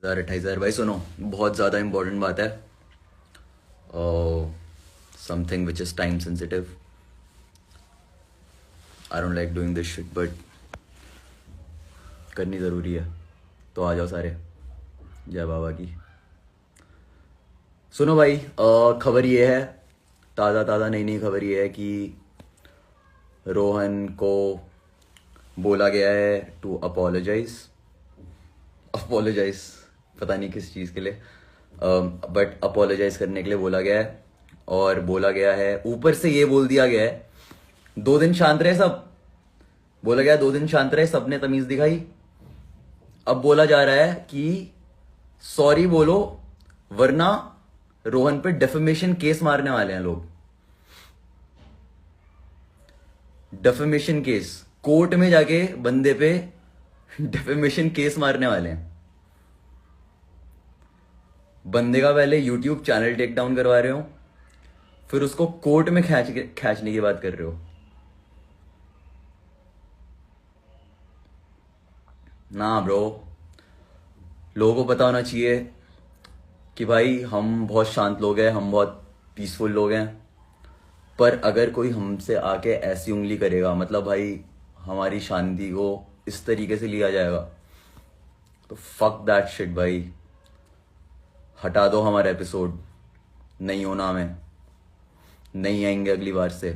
28,000 भाई सुनो, बहुत ज़्यादा इम्पोर्टेंट बात है। Something which is time sensitive. I don't like doing this shit but करनी ज़रूरी है। तो आ जाओ सारे, जय बाबा की। सुनो भाई, खबर ये है, ताज़ा ताज़ा नई नई खबर ये है कि रोहन को बोला गया है टू अपोलोजाइज। अपोलोजाइज पता नहीं किस चीज़ के लिए, बट अपोलोजाइज करने के लिए बोला गया है। और बोला गया है, ऊपर से ये बोल दिया गया है 2 दिन शांत रहे सब। बोला गया 2 दिन शांत रहे, सबने तमीज दिखाई। अब बोला जा रहा है कि सॉरी बोलो, वरना रोहन पे डेफेमेशन केस मारने वाले हैं लोग। डेफेमेशन केस, कोर्ट में जाके बंदे पे डेफेमेशन केस मारने वाले हैं। बंदे का पहले यूट्यूब चैनल टेक डाउन करवा रहे हो, फिर उसको कोर्ट में खींचने की बात कर रहे हो। ना ब्रो, लोगों को पता होना चाहिए कि भाई हम बहुत शांत लोग हैं, हम बहुत पीसफुल लोग हैं। पर अगर कोई हमसे आके ऐसी उंगली करेगा, मतलब भाई हमारी शांति को इस तरीके से लिया जाएगा, तो फक दैट शिट भाई। हटा दो हमारा एपिसोड, नहीं होना हमें, नहीं आएंगे अगली बार से।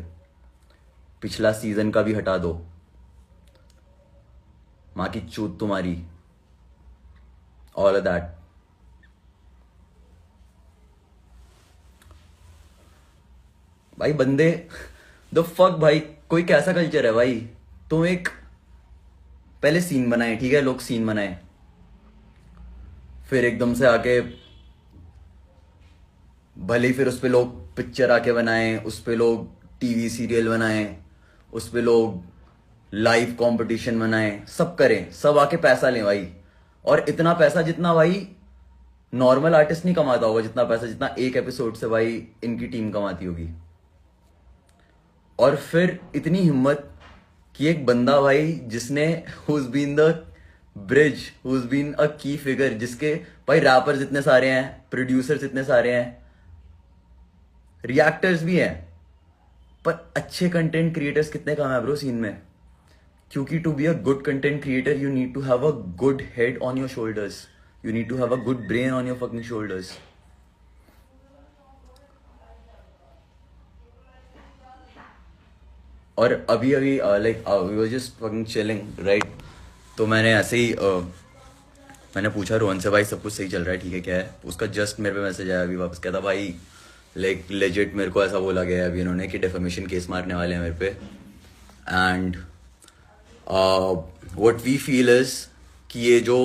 पिछला सीजन का भी हटा दो, माँ की चूत तुम्हारी, ऑल ऑफ दैट। भाई बंदे, द फक भाई, कोई कैसा कल्चर है भाई। तुम एक पहले सीन बनाए, ठीक है, लोग सीन बनाए, फिर एकदम से आके भले ही फिर उस पे लोग पिक्चर आके बनाए, उस पे लोग टीवी सीरियल बनाए, उस पे लोग लाइव कंपटीशन बनाए, सब करें, सब आके पैसा लें भाई। और इतना पैसा जितना भाई नॉर्मल आर्टिस्ट नहीं कमाता होगा, जितना पैसा जितना एक एपिसोड से भाई इनकी टीम कमाती होगी। और फिर इतनी हिम्मत कि एक बंदा भाई जिसने who's been the bridge, who's been a key figure, जिसके भाई रैपर्स इतने सारे हैं, प्रोड्यूसर्स इतने सारे हैं, रिएक्टर्स भी हैं, पर अच्छे कंटेंट क्रिएटर्स कितने कम है ब्रो सीन में। क्योंकि to be a good content creator you need to have a good head on your shoulders, you need to have a good brain on your fucking shoulders. और अभी अभी like we were just fucking chilling right. तो मैंने ऐसे ही मैंने पूछा रोहन से, भाई सब कुछ सही चल रहा है, ठीक है क्या है। उसका जस्ट मेरे पे मैसेज आया अभी वापस, कहता भाई लाइक लेजिट मेरे को ऐसा बोला गया है अभी इन्होंने कि डेफेमेशन केस मारने वाले हैं मेरे पे। And what we feel is कि ये जो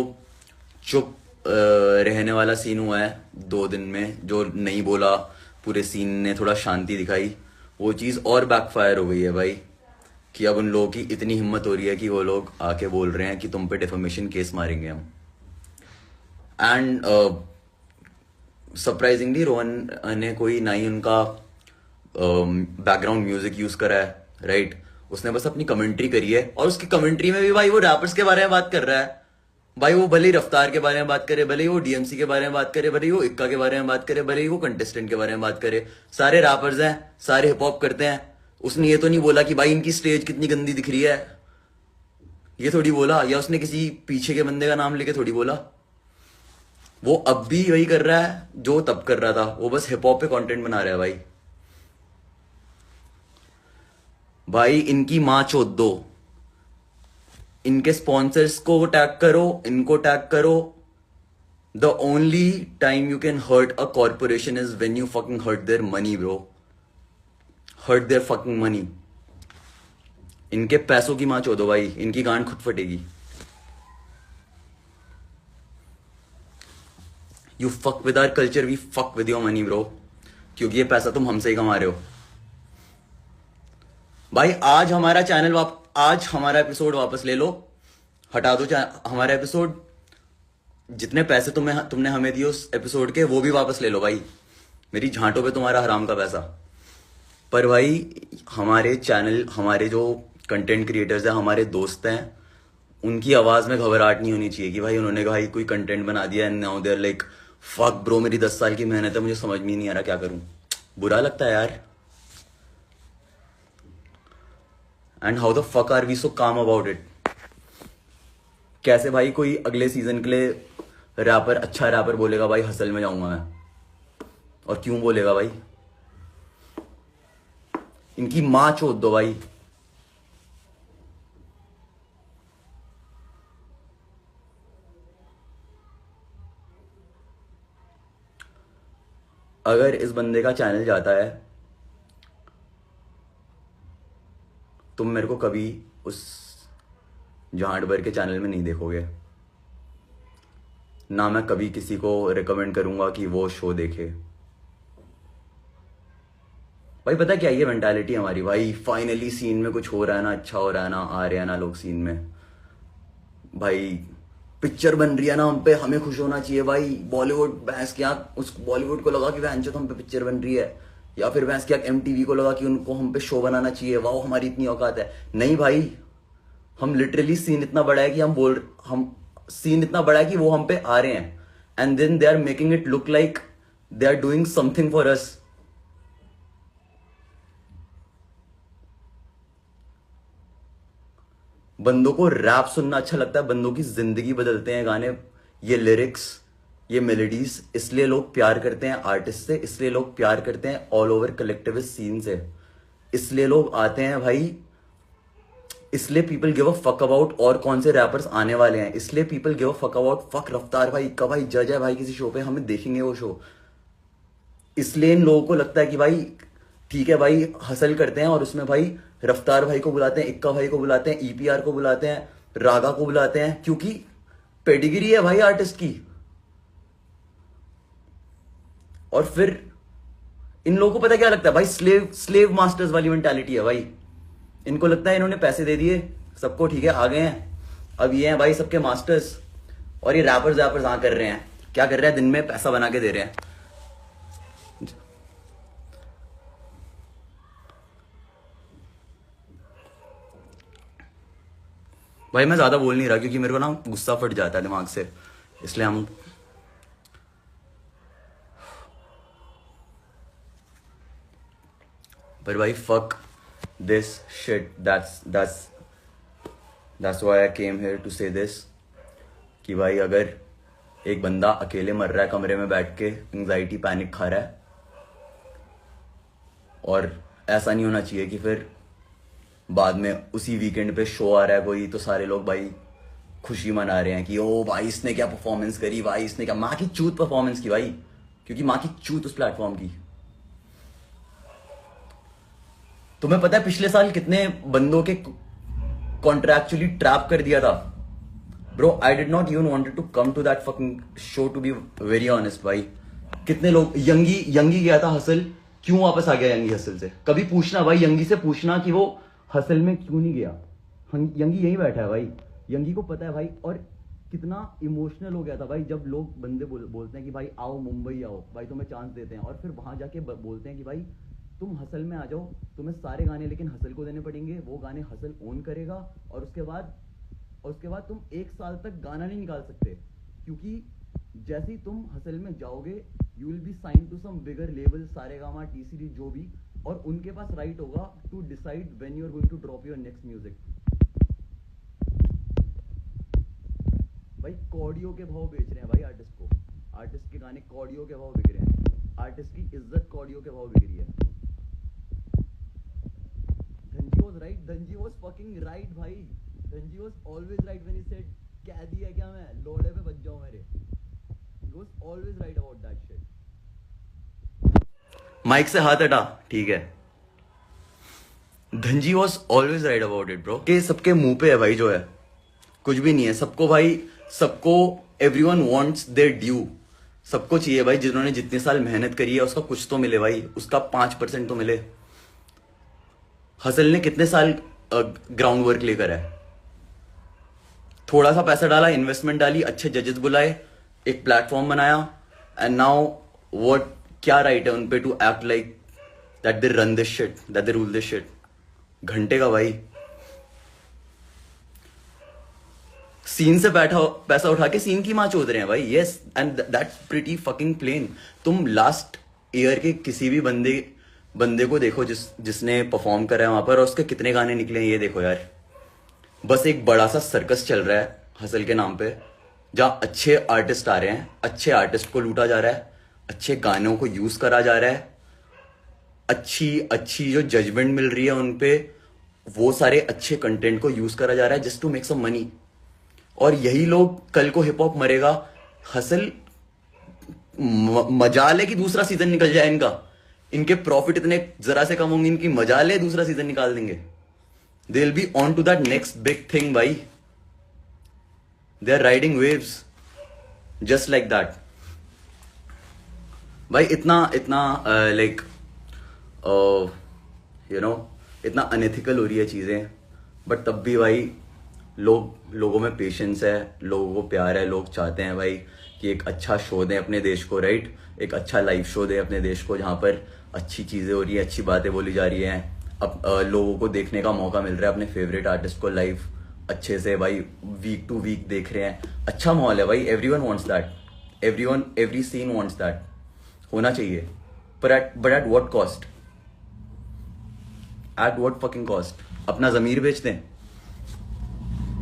चुप रहने वाला सीन हुआ है 2 दिन में, जो नहीं बोला, पूरे सीन ने थोड़ा शांति दिखाई, वो चीज़ और बैकफायर हो गई है भाई। कि अब उन लोगों की इतनी हिम्मत हो रही है कि वो लोग आके बोल रहे हैं कि तुम पे डेफेमेशन केस मारेंगे हम। एंड सरप्राइजिंगली रोहन ने कोई ना ही उनका बैकग्राउंड म्यूजिक यूज करा है, राइट। उसने बस अपनी कमेंट्री करी है, और उसकी कमेंट्री में भी भाई वो रैपर्स के बारे में बात कर रहा है। भाई वो भले ही रफ्तार के बारे में बात करे, भले ही वो डीएमसी के बारे में बात करे, भले ही वो इक्का के बारे में बात करे, भले ही वो कंटेस्टेंट के बारे में बात करे, सारे रैपर्स हैं, सारे हिप हॉप करते हैं। उसने ये तो नहीं बोला कि भाई इनकी स्टेज कितनी गंदी दिख रही है, ये थोड़ी बोला। या उसने किसी पीछे के बंदे का नाम लेके थोड़ी बोला। वो अब भी वही कर रहा है जो तब कर रहा था, वो बस हिप हॉप पे कंटेंट बना रहा है भाई। भाई इनकी माँ चोद दो, इनके स्पॉन्सर्स को टैग करो, इनको टैग करो। The only time you can hurt a corporation is when you fucking hurt their money bro, hurt their fucking money. इनके पैसों की माँ चोदो भाई, इनकी गांड खुद फटेगी। You fuck with our culture, we fuck with your money bro, क्योंकि ये पैसा तुम हमसे ही कमा रहे हो भाई। आज हमारा चैनल आज हमारा एपिसोड वापस ले लो, हटा दो हमारा एपिसोड। जितने पैसे तुमने हमें दिए उस एपिसोड के, वो भी वापस ले लो भाई। मेरी झांटों पे तुम्हारा हराम का पैसा। पर भाई हमारे चैनल, हमारे जो कंटेंट क्रिएटर्स हैं, हमारे दोस्त हैं, उनकी आवाज में घबराहट नहीं होनी चाहिए कि भाई उन्होंने भाई कोई कंटेंट बना दिया and now they are like fuck bro, मेरी 10 साल की मेहनत है, मुझे समझ में ही नहीं आ रहा क्या करूं। बुरा लगता है यार। And how the fuck are we so calm about it? कैसे भाई कोई अगले सीजन के लिए रैपर, अच्छा रैपर बोलेगा भाई हसल में जाऊंगा मैं, और क्यों बोलेगा भाई? इनकी मां चोद दो भाई। अगर इस बंदे का चैनल जाता है, तुम मेरे को कभी उस जहांडबर के चैनल में नहीं देखोगे ना। मैं कभी किसी को रिकमेंड करूंगा कि वो शो देखे। भाई पता क्या ये मेंटालिटी हमारी, भाई फाइनली सीन में कुछ हो रहा है ना, अच्छा हो रहा है ना, आ रहे हैं ना लोग सीन में, भाई पिक्चर बन रही है ना हम पे, हमें खुश होना चाहिए भाई। बॉलीवुड भैंस क्या, उस बॉलीवुड को लगा कि भैंस हम पे पिक्चर बन रही है, या फिर भैंस क्या एमटीवी को लगा कि उनको हम पे शो बनाना चाहिए, वाह हमारी इतनी औकात है। नहीं भाई, हम लिटरली सीन इतना बड़ा है कि हम सीन इतना बड़ा है कि वो हम पे आ रहे हैं and then they are making it look like they are doing something for us. बंदों को रैप सुनना अच्छा लगता है, बंदों की जिंदगी बदलते हैं गाने, ये लिरिक्स, ये मेलोडीज, इसलिए लोग प्यार करते हैं आर्टिस्ट से, इसलिए लोग प्यार करते हैं ऑल ओवर कलेक्टिविस्ट सीन से, इसलिए लोग आते हैं भाई, इसलिए people give a fuck about और कौन से रैपर्स आने वाले हैं, इसलिए people give a fuck about fuck रफ्तार भाई का भाई जज है भाई किसी शो पे, हमें देखेंगे वो शो। इसलिए इन लोगों को लगता है कि भाई ठीक है भाई हसल करते हैं, और उसमें भाई रफ्तार भाई को बुलाते हैं, इक्का भाई को बुलाते हैं, ईपीआर को बुलाते हैं, रागा को बुलाते हैं, क्योंकि पेडिग्री है भाई आर्टिस्ट की। और फिर इन लोगों को पता क्या लगता है भाई, स्लेव स्लेव मास्टर्स वाली मेंटालिटी है भाई। इनको लगता है इन्होंने पैसे दे दिए सबको, ठीक है आ गए हैं, अब ये हैं भाई सबके मास्टर्स, और ये रैपर्स रैपर्स हाँ कर रहे हैं, क्या कर रहे हैं, दिन में पैसा बना के दे रहे हैं। भाई मैं ज्यादा बोल नहीं रहा क्योंकि मेरे को ना गुस्सा फट जाता है दिमाग से, इसलिए हम पर भाई fuck this shit, that's why I came here to say this, कि भाई अगर एक बंदा अकेले मर रहा है कमरे में बैठ के, एंग्जाइटी पैनिक खा रहा है, और ऐसा नहीं होना चाहिए कि फिर बाद में उसी वीकेंड पे शो आ रहा है कोई, तो सारे लोग भाई खुशी मना रहे हैं कि ओ भाई इसने क्या परफॉर्मेंस करी, भाई इसने क्या माँ की चूत परफॉर्मेंस की भाई, क्योंकि माँ की चूत उस प्लेटफॉर्म की। तुम्हें पता है पिछले साल कितने बंदों के कॉन्ट्रैक्चुअली ट्रैप कर दिया था? Bro I did not even wanted to come to that fucking show to be very honest भाई। कितने लोग, यंगी गया था हसल, क्यों वापस आ गया यंगी हसल से? कभी पूछना भाई यंगी से, पूछना कि वो हसल में क्यों नहीं गया। यंगी यहीं बैठा है भाई, यंगी को पता है भाई। और कितना इमोशनल हो गया था भाई जब लोग बंदे बोलते हैं कि भाई आओ मुंबई आओ भाई, तुम्हें चांस देते हैं, और फिर वहां जाके बोलते हैं कि भाई तुम हसल में आ जाओ, तुम्हें सारे गाने लेकिन हसल को देने पड़ेंगे, वो गाने हसल ओन करेगा, और उसके बाद तुम 1 साल तक गाना नहीं निकाल सकते, क्योंकि जैसे ही तुम हसल में जाओगे you will be sign to some bigger level, Saregama TCD जो भी, और उनके पास राइट होगा to decide when you are going to drop your next music. भाई कॉडियो के भाव बेच रहे हैं भाई आर्टिस्ट को, आर्टिस्ट के गाने कॉडियो के भाव बिक रहे हैं, आर्टिस्ट की इज्जत कॉडियो के भाव बिक रही है। Dhanji was right, Dhanji was fucking right भाई, Dhanji was always right when he said कैदी है क्या मैं, लोड़े पे बच जाऊं मेरे, he was always right about that shit। Mic से हाथ हटा, ठीक है। Dhanji was always right about it bro, के सबके मुंह पे है भाई जो है, कुछ भी नहीं है सबको भाई, सबको एवरीवन वांट्स देयर ड्यू, सबको चाहिए भाई, जिन्होंने जितने साल मेहनत करी है उसका कुछ तो मिले भाई, उसका 5% तो मिले। हसल ने कितने साल ग्राउंड वर्क लेकर है, थोड़ा सा पैसा डाला, इन्वेस्टमेंट डाली, अच्छे जजेस बुलाए, एक प्लेटफॉर्म बनाया, एंड नाउ व्हाट, क्या राइट है उनपे to act like that they run this shit, that they rule this shit? घंटे का भाई। सीन से बैठा पैसा उठा के सीन की माँ चोद रहे हैं भाई. Yes, and that's pretty fucking plain. तुम लास्ट ईयर के किसी भी बंदे को देखो जिसने परफॉर्म करा है वहां पर, और उसके कितने गाने निकले हैं ये देखो यार. बस एक बड़ा सा सर्कस चल रहा है हसल के नाम पे, जहां अच्छे आर्टिस्ट आ रहे हैं, अच्छे आर्टिस्ट को लूटा जा रहा है, अच्छे गानों को यूज करा जा रहा है, अच्छी अच्छी जो जजमेंट मिल रही है उन पे, वो सारे अच्छे कंटेंट को यूज करा जा रहा है just to make some money. और यही लोग कल को हिप हॉप मरेगा, हसल मजाल है कि दूसरा सीजन निकल जाए इनका. इनके प्रॉफिट इतने जरा से कम होंगे, इनकी मजाल है दूसरा सीजन निकाल देंगे. They will be on to that next big thing भाई. They are riding waves just like that भाई. इतना इतना लाइक यू नो इतना अनएथिकल हो रही है चीजें, बट तब भी भाई लोगों में पेशेंस है, लोगों को प्यार है, लोग चाहते हैं भाई कि एक अच्छा शो दें अपने देश को, राइट. एक अच्छा लाइव शो दें अपने देश को जहाँ पर अच्छी चीजें हो रही है, अच्छी बातें बोली जा रही हैं. अब लोगों को देखने का मौका मिल रहा है अपने फेवरेट आर्टिस्ट को लाइव अच्छे से भाई, वीक टू वीक देख रहे हैं. अच्छा माहौल है भाई. Everyone wants that, every scene wants that. होना चाहिए, पर but at what cost? At what fucking cost? अपना जमीर बेच दें?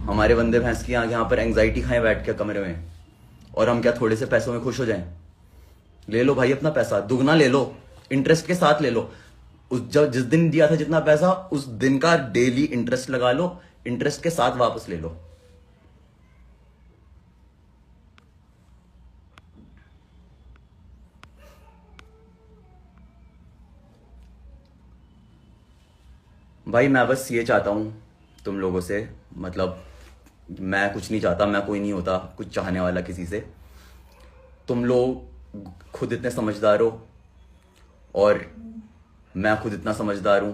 हमारे बंदे भैंस की आंख यहाँ पर एंग्जाइटी खाएं बैठ के कमरे में, और हम क्या थोड़े से पैसों में खुश हो जाएं? ले लो भाई अपना पैसा, दुगना ले लो, इंटरेस्ट के साथ ले लो. जिस दिन दिया था जितना पैसा, उस दिन का डेली इंटरेस्ट लगा लो, इंटरेस्ट के साथ वापस ले लो. भाई मैं बस ये चाहता हूं तुम लोगों से, मतलब मैं कुछ नहीं चाहता, मैं कोई नहीं होता कुछ चाहने वाला किसी से. तुम लोग खुद इतने समझदार हो, और मैं खुद इतना समझदार हूं,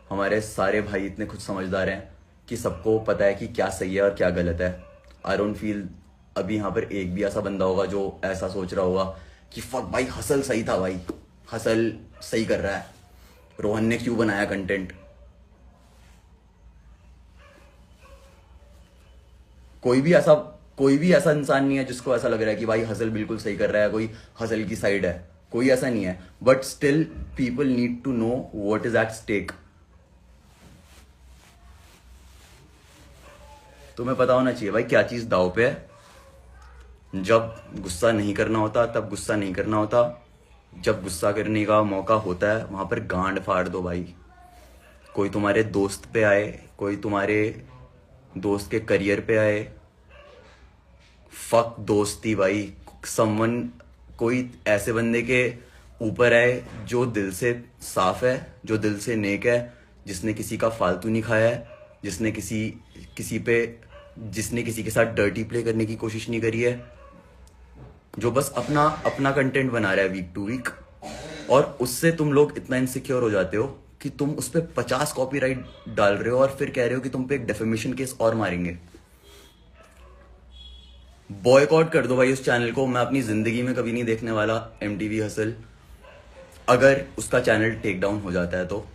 हमारे सारे भाई इतने खुद समझदार हैं कि सबको पता है कि क्या सही है और क्या गलत है. आई डोंट फील अभी यहाँ पर एक भी ऐसा बंदा होगा जो ऐसा सोच रहा होगा कि फक भाई हसल सही था, भाई हसल सही कर रहा है, रोहन ने क्यों बनाया कंटेंट. कोई भी ऐसा इंसान नहीं है जिसको ऐसा लग रहा है कि भाई हसल बिल्कुल सही कर रहा है, कोई हसल की साइड है, कोई ऐसा नहीं है. But still people need to know what is at stake. तुम्हें पता होना चाहिए भाई क्या चीज दाव पे है. जब गुस्सा नहीं करना होता तब गुस्सा नहीं करना होता. जब गुस्सा करने का मौका होता है वहां पर गांड फाड़ दो भाई. कोई तुम्हारे दोस्त पे आए, कोई तुम्हारे दोस्त के करियर पे आए, फक दोस्ती भाई. समवन कोई ऐसे बंदे के ऊपर आए जो दिल से साफ है, जो दिल से नेक है, जिसने किसी का फालतू नहीं खाया है, जिसने जिसने किसी के साथ डर्टी प्ले करने की कोशिश नहीं करी है, जो बस अपना कंटेंट बना रहा है वीक टू वीक. और उससे तुम लोग इतना इनसिक्योर हो जाते हो कि तुम उस पर 50 कॉपीराइट डाल रहे हो, और फिर कह रहे हो कि तुम पे एक डेफेमेशन केस और मारेंगे. बॉयकॉट कर दो भाई उस चैनल को. मैं अपनी जिंदगी में कभी नहीं देखने वाला MTV हसल, अगर उसका चैनल टेक डाउन हो जाता है तो.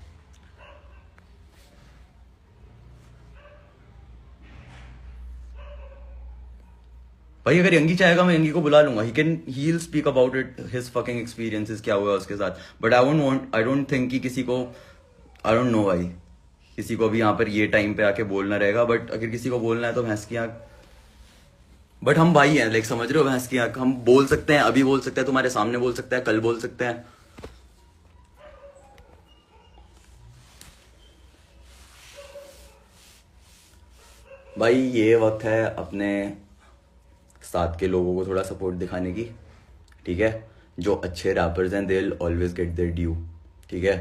भाई अगर यंगी चाहेगा मैं यंगी को बुला लूंगा. He will speak about it, his fucking experiences क्या हुआ उसके साथ. बट आई डोंट थिंक कि किसी को, आई डोंट नो भाई, किसी को भी यहाँ पर ये टाइम पे आके बोलना रहेगा. बट अगर किसी को बोलना है तो भैंस की आंख. बट हम भाई हैं, लाइक समझ रहे हो, भैंस की आंख. हम बोल सकते हैं, अभी बोल सकते हैं, तुम्हारे सामने बोल सकते हैं, कल बोल सकते हैं. भाई ये वक्त है अपने साथ के लोगों को थोड़ा सपोर्ट दिखाने की, ठीक है. जो अच्छे रैपर्स हैं they will always get there due, ठीक है.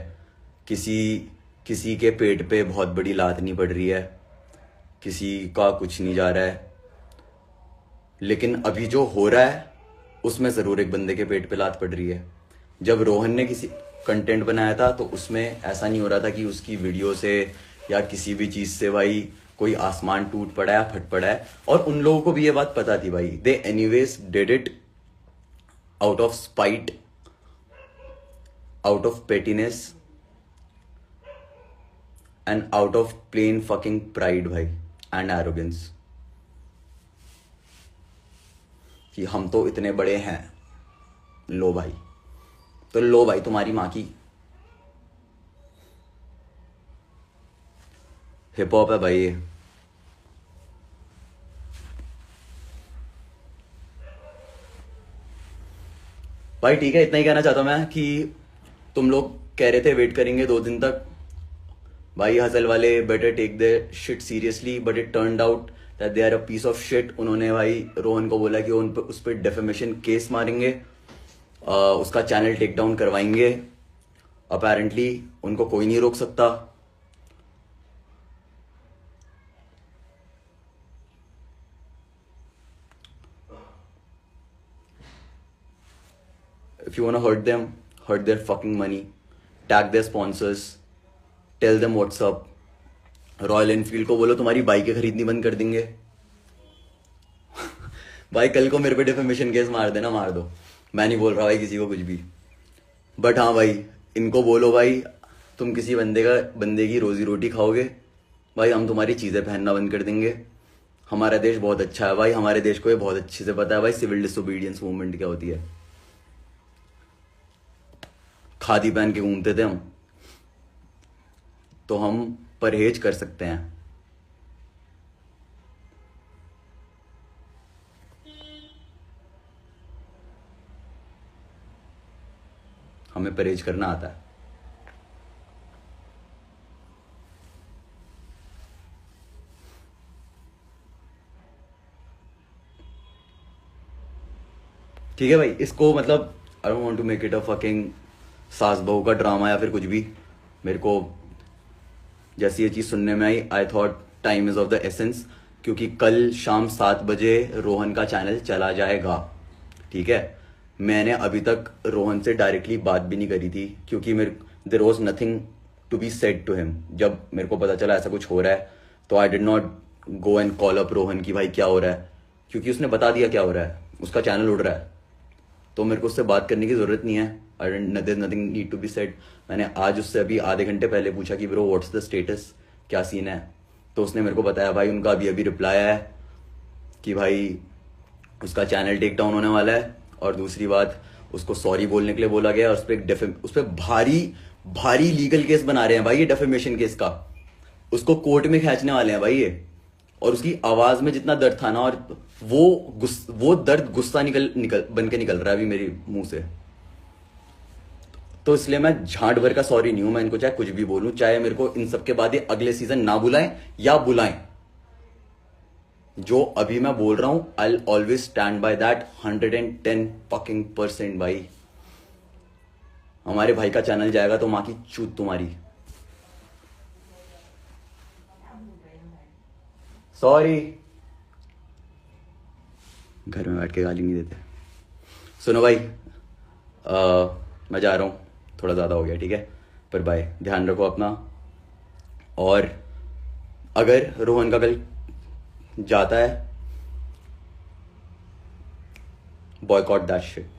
किसी किसी के पेट पे बहुत बड़ी लात नहीं पड़ रही है, किसी का कुछ नहीं जा रहा है. लेकिन अभी जो हो रहा है उसमें जरूर एक बंदे के पेट पे लात पड़ रही है. जब रोहन ने किसी कंटेंट बनाया था तो उसमें ऐसा नहीं हो रहा था कि उसकी वीडियो से या किसी भी चीज से भाई कोई आसमान टूट पड़ा है, फट पड़ा है. और उन लोगों को भी ये बात पता थी भाई. They anyways did it out of spite, out of pettiness, and out of plain fucking pride भाई, एंड एरोगेंस. कि हम तो इतने बड़े हैं। लो भाई, तो लो भाई तुम्हारी माँ की। हिप हॉप है भाई ये। भाई ठीक है, इतना ही कहना चाहता मैं कि तुम लोग कह रहे थे वेट करेंगे 2 दिन तक। भाई हसल वाले better take the shit seriously, but it turned out that they are a piece of shit. उन्होंने भाई रोहन को बोला कि वो उस पर डेफेमेशन केस मारेंगे, उसका चैनल टेक डाउन करवाएंगे। अपेरेंटली उनको कोई नहीं रोक सकता। If you want to hurt them, hurt their fucking money, tag their sponsors, tell them what's up. Royal Enfield को बोलो तुम्हारी बाइकें खरीदनी बंद कर देंगे। भाई कल को मेरे पे डिफेमेशन केस मार देना, मार दो, मैं नहीं बोल रहा भाई किसी को कुछ भी। बट हाँ भाई, इनको बोलो भाई तुम किसी बंदे की रोजी रोटी खाओगे, भाई हम तुम्हारी चीजें पहनना बंद कर देंगे। हमारा देश बहुत अच्छा है भाई, हमारे देश को ये बहुत अच्छे से पता है भाई सिविल डिसोबीडियंस मूवमेंट क्या होती है। खादी पहन के घूमते थे हम, तो हम परहेज कर सकते हैं। हमें परहेज करना आता है। ठीक है भाई, इसको मतलब I don't want to make it a fucking सास बहू का ड्रामा या फिर कुछ भी। मेरे को जैसी ये चीज सुनने में आई, I thought time is of the essence, क्योंकि कल शाम 7 बजे रोहन का चैनल चला जाएगा। ठीक है, मैंने अभी तक रोहन से डायरेक्टली बात भी नहीं करी थी, क्योंकि मेरे there was nothing to be said to him. जब मेरे को पता चला ऐसा कुछ हो रहा है, तो आई did not go and call up Rohan की भाई क्या हो रहा है, क्योंकि उसने बता दिया क्या हो रहा है, उसका चैनल उड़ रहा है, तो मेरे को उससे बात करने की जरूरत नहीं है। Nothing need to be said. मैंने आज उससे अभी आधे घंटे पहले पूछा कि ब्रो व्हाट्स द स्टेटस, क्या सीन है, तो उसने मेरे को बताया भाई उनका अभी अभी रिप्लाई आया है कि भाई उसका चैनल टेक डाउन होने वाला है, और दूसरी बात उसको सॉरी बोलने के लिए बोला गया, और उस पर भारी भारी लीगल केस बना रहे हैं भाई ये डेफेमेशन केस का। उसको कोर्ट में खींचने वाले हैं भाई ये। और उसकी आवाज में जितना दर्द था ना, और वो दर्द गुस्सा बन के निकल रहा है अभी मेरे मुंह से। तो इसलिए मैं झांट भर का सॉरी नहीं हूं। मैं इनको चाहे कुछ भी बोलूं, चाहे मेरे को इन सब के बाद ये अगले सीजन ना बुलाएं या बुलाएं, जो अभी मैं बोल रहा हूं I always stand by that 110% भाई। हमारे भाई का चैनल जाएगा तो मां की चूत तुम्हारी। सॉरी, घर में बैठ के गाली नहीं देते। सुनो भाई, मैं जा रहा हूँ, थोड़ा ज़्यादा हो गया, ठीक है, पर बाय, ध्यान रखो अपना। और अगर रोहन का कल जाता है, बॉयकॉट दैट शिट।